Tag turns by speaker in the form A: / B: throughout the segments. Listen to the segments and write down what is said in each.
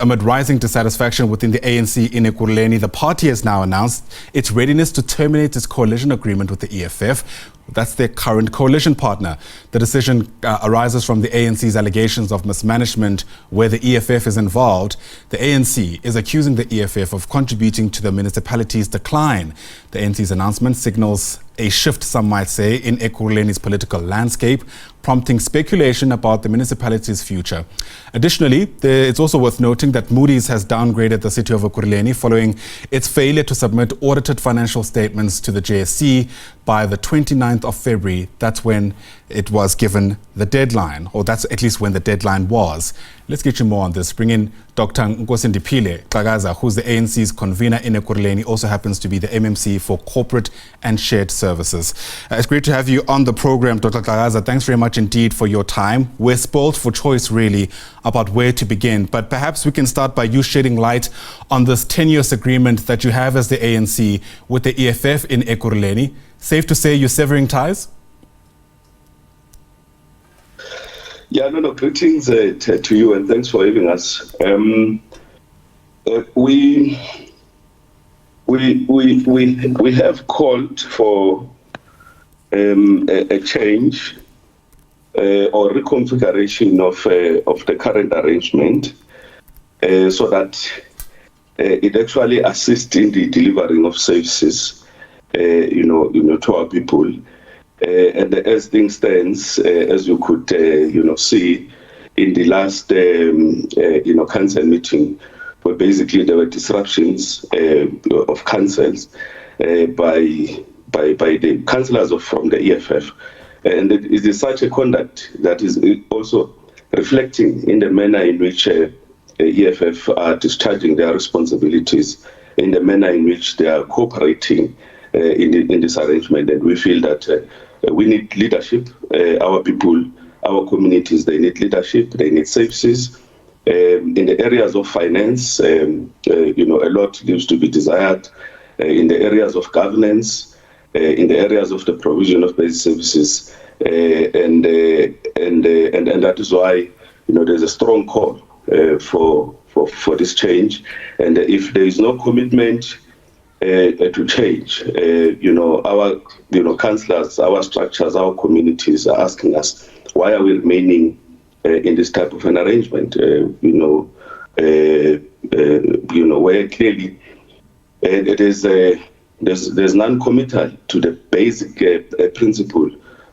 A: Amid rising dissatisfaction within the ANC in Ekurhuleni, the party has now announced its readiness to terminate its coalition agreement with the EFF. That's their current coalition partner. The decision arises from the ANC's allegations of mismanagement where the EFF is involved. The ANC is accusing the EFF of contributing to the municipality's decline. The ANC's announcement signals a shift, some might say, in Ekurhuleni's political landscape, prompting speculation about the municipality's future. Additionally, it's also worth noting that Moody's has downgraded the City of Ekurhuleni following its failure to submit audited financial statements to the JSE by the 29th of February. That's when it was given the deadline, or that's at least when the deadline was. Let's get you more on this. Bring in Doctor Nkosindiphile Xhakaza, who's the ANC's convener in Ekurhuleni, also happens to be the MMC for Corporate and Shared Services. It's great to have you on the program, Dr. Xhakaza. Thanks very much indeed for your time. We're spoiled for choice, really, about where to begin. But perhaps we can start by you shedding light on this tenuous agreement that you have as the ANC with the EFF in Ekurhuleni. Safe to say you're severing ties?
B: Yeah, greetings to you and thanks for having us. We have called for a change or reconfiguration of the current arrangement so that it actually assists in the delivering of services, to our people. And as things stands, as you could, see in the last, council meeting, where basically there were disruptions of councils by the councillors from the EFF, and it is such a conduct that is also reflecting in the manner in which EFF are discharging their responsibilities, in the manner in which they are cooperating in this arrangement, and we feel that. We need leadership. Our people, our communities, they need leadership. They need services. In the areas of finance, a lot leaves to be desired. In the areas of governance, in the areas of the provision of basic services, and that is why there's a strong call for this change. And if there is no commitment to change, our councillors, our structures, our communities are asking us, why are we remaining in this type of an arrangement? Where clearly it is there's non-committal to the basic principle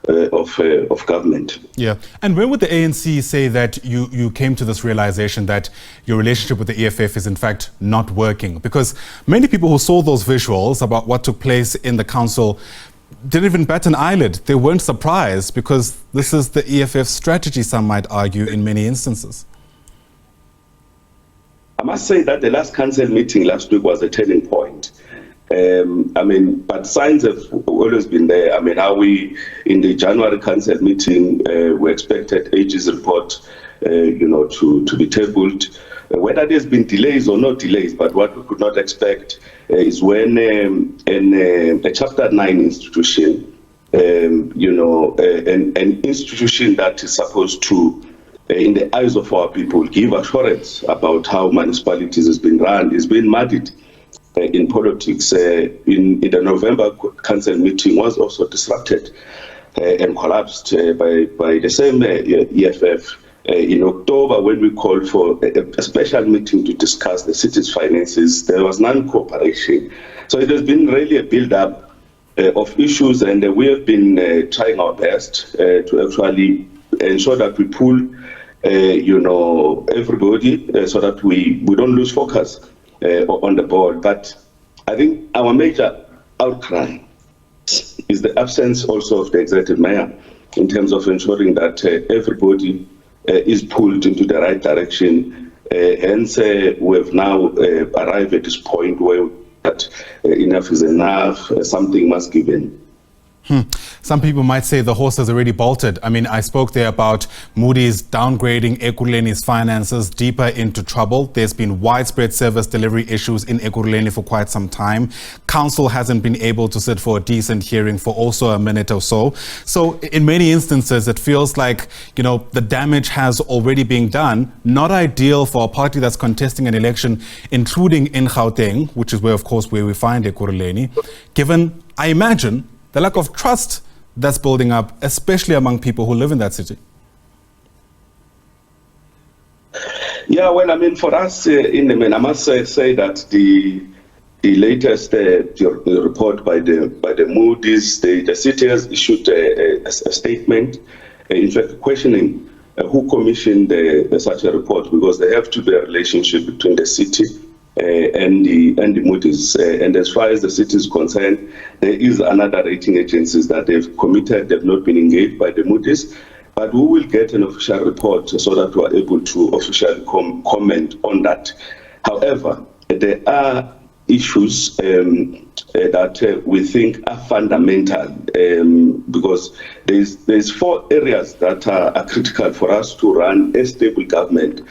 B: of government.
A: Yeah, and when would the ANC say that you came to this realization that your relationship with the EFF is in fact not working? Because many people who saw those visuals about what took place in the council didn't even bat an eyelid. They weren't surprised because this is the EFF strategy, some might argue, in many instances.
B: I must say that the last council meeting last week was a turning point. But signs have always been there. How we, in the January council meeting, we expected AG's report, to be tabled. Whether there's been delays or not delays, but what we could not expect is when a Chapter 9 institution, an institution that is supposed to, in the eyes of our people, give assurance about how municipalities is being run, is being muddied in politics. In the November council meeting was also disrupted and collapsed by the same EFF. In October, when we called for a special meeting to discuss the city's finances, there was non-cooperation. So it has been really a build-up of issues, and we have been trying our best to actually ensure that we pull, everybody so that we don't lose focus on the board. But I think our major outcry is the absence also of the executive mayor in terms of ensuring that everybody is pulled into the right direction. Hence, we have now arrived at this point where that enough is enough, something must give in.
A: Some people might say the horse has already bolted. I mean, I spoke there about Moody's downgrading Ekurhuleni's finances deeper into trouble. There's been widespread service delivery issues in Ekurhuleni for quite some time. Council hasn't been able to sit for a decent hearing for also a minute or so. So in many instances, it feels like, the damage has already been done. Not ideal for a party that's contesting an election, including in Gauteng, which is where we find Ekurhuleni, given, I imagine, the lack of trust that's building up, especially among people who live in that city.
B: Yeah, well, I mean, for us I must say that the latest report by the Moody's, the city has issued a statement, in fact, questioning who commissioned such a report, because there have to be a relationship between the city and the Moody's. And as far as the city is concerned, there is another rating agencies that they've not been engaged by the Moody's. But we will get an official report so that we are able to officially comment on that. However, there are issues that we think are fundamental, because there's 4 areas that are critical for us to run a stable government.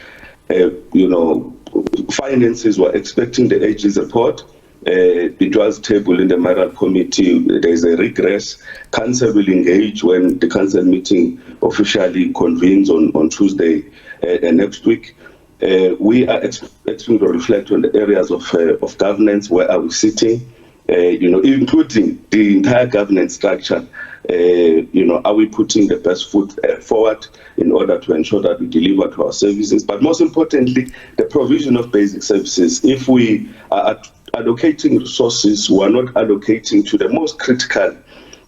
B: Finances, were expecting the AG's report. It was tabled in the mayoral committee. There is a regress. Council will engage when the council meeting officially convenes on Tuesday next week. We are expecting to reflect on the areas of governance. Where are we sitting? Including the entire governance structure. Are we putting the best foot forward in order to ensure that we deliver to our services? But most importantly, the provision of basic services. If we are allocating resources, we are not allocating to the most critical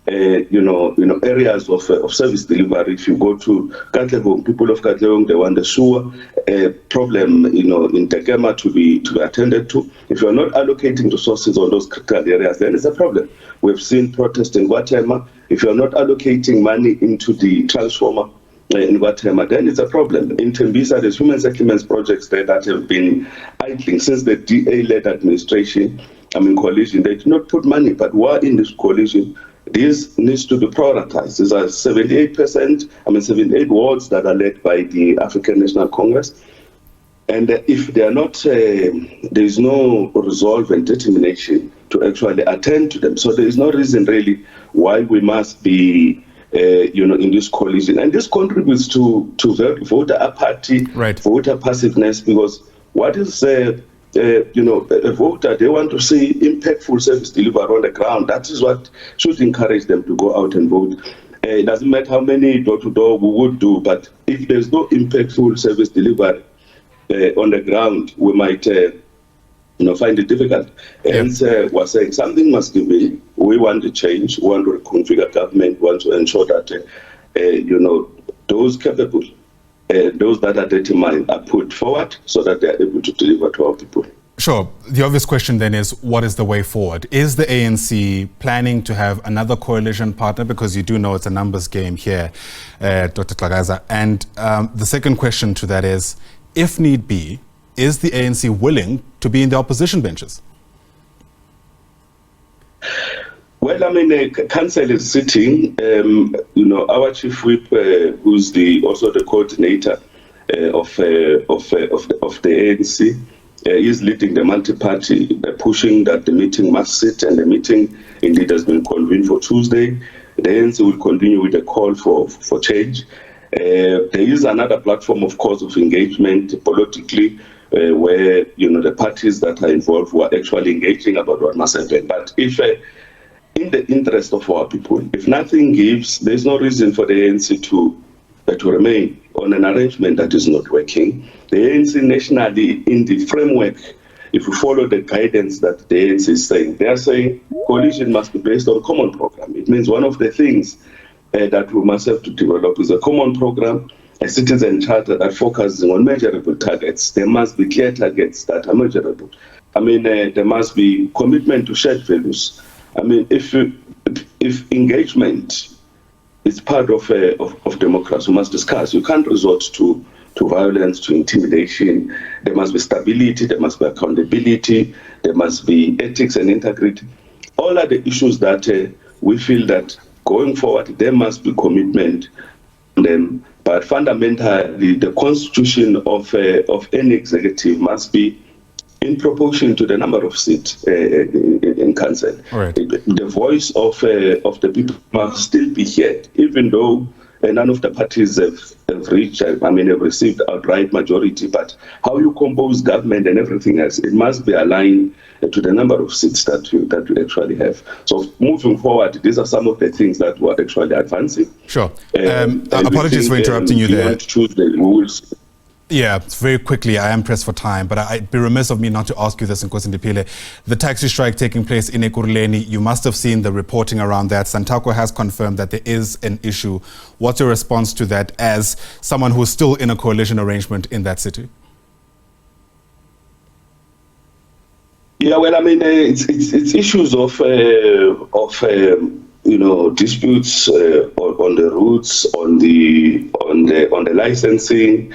B: areas of service delivery. If you go to Katlehong, people of Katlehong, they want the sewer problem, in Tekema to be attended to. If you are not allocating resources on those critical areas, then it's a problem. We've seen protests in Guatemala. If you are not allocating money into the transformer in Guatemala, then it's a problem. In Tembisa, there's human settlements projects there that have been idling since the DA-led administration. Coalition, they did not put money, but we're in this coalition. This needs to be prioritized. These are 78 wards that are led by the African National Congress. And if they are not, there is no resolve and determination to actually attend to them. So there is no reason really why we must be, in this coalition. And this contributes to voter apathy,
A: right,
B: voter passiveness, because what is a voter, they want to see impactful service delivered on the ground. That is what should encourage them to go out and vote. It doesn't matter how many door-to-door we would do, but if there's no impactful service delivered on the ground, we might find it difficult. Hence, we're saying something must give in. We want to change, we want to reconfigure government, we want to ensure that those capable, those that are determined are put forward so that they are able to deliver to our people.
A: Sure. The obvious question then is, what is the way forward? Is the ANC planning to have another coalition partner? Because you do know it's a numbers game here, Dr. Xhakaza. And the second question to that is, if need be, is the ANC willing to be in the opposition benches?
B: Well, council is sitting. Our chief whip, who's also the coordinator of the ANC, is leading the multi-party, pushing that the meeting must sit, and the meeting indeed has been convened for Tuesday. The ANC will continue with the call for change. There is another platform, of course, of engagement politically, where the parties that are involved were actually engaging about what must happen. But if in the interest of our people, if nothing gives, there's no reason for the ANC to remain on an arrangement that is not working. The ANC nationally, in the framework, if we follow the guidance that the ANC is saying, they are saying coalition must be based on common program. It means one of the things that we must have to develop is a common program, a citizen charter that focuses on measurable targets. There must be clear targets that are measurable. There must be commitment to shared values. If engagement is part of democracy, we must discuss. You can't resort to violence, to intimidation. There must be stability, there must be accountability, there must be ethics and integrity. All are the issues that we feel that going forward, there must be commitment on them. But fundamentally, the constitution of any executive must be in proportion to the number of seats in council.
A: Right.
B: The voice of the people must still be heard, even though none of the parties have reached, have received outright majority. But how you compose government and everything else, it must be aligned to the number of seats that you actually have. So moving forward, these are some of the things that we're actually advancing.
A: Sure. Apologies for interrupting you there. Yeah, very quickly, I am pressed for time, but I'd be remiss of me not to ask you this, Nkosindiphile. The taxi strike taking place in Ekurhuleni, you must have seen the reporting around that. Santaco has confirmed that there is an issue. What's your response to that as someone who's still in a coalition arrangement in that city?
B: Yeah, well, it's issues of disputes on the routes, on the licensing.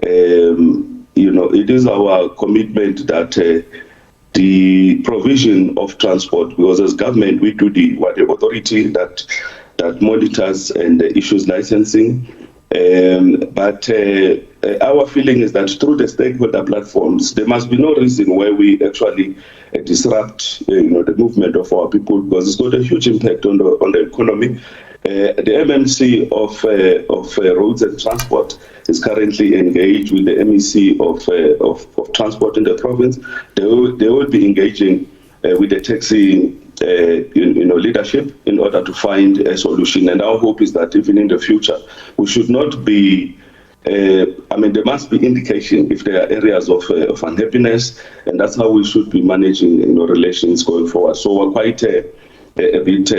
B: It is our commitment that the provision of transport, because as government we do the authority that monitors and issues licensing. But our feeling is that through the stakeholder platforms, there must be no reason why we actually disrupt the movement of our people, because it's got a huge impact on the economy. The MMC of Roads and Transport is currently engaged with the MEC of Transport in the province. They will be engaging with the taxi leadership in order to find a solution. And our hope is that even in the future, we should not be there must be indication if there are areas of unhappiness, and that's how we should be managing relations going forward. So we're quite a bit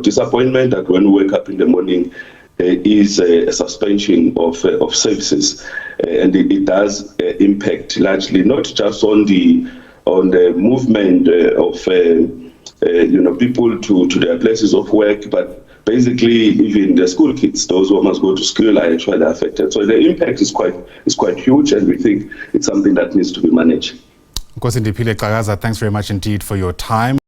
B: disappointment that when we wake up in the morning there is a suspension of services, and it does impact largely not just on the movement of people to their places of work, but basically even the school kids, those who must go to school, are actually affected. So the impact is quite huge, and we think it's something that needs to be managed.
A: Nkosindiphile Xhakaza, thanks very much indeed for your time.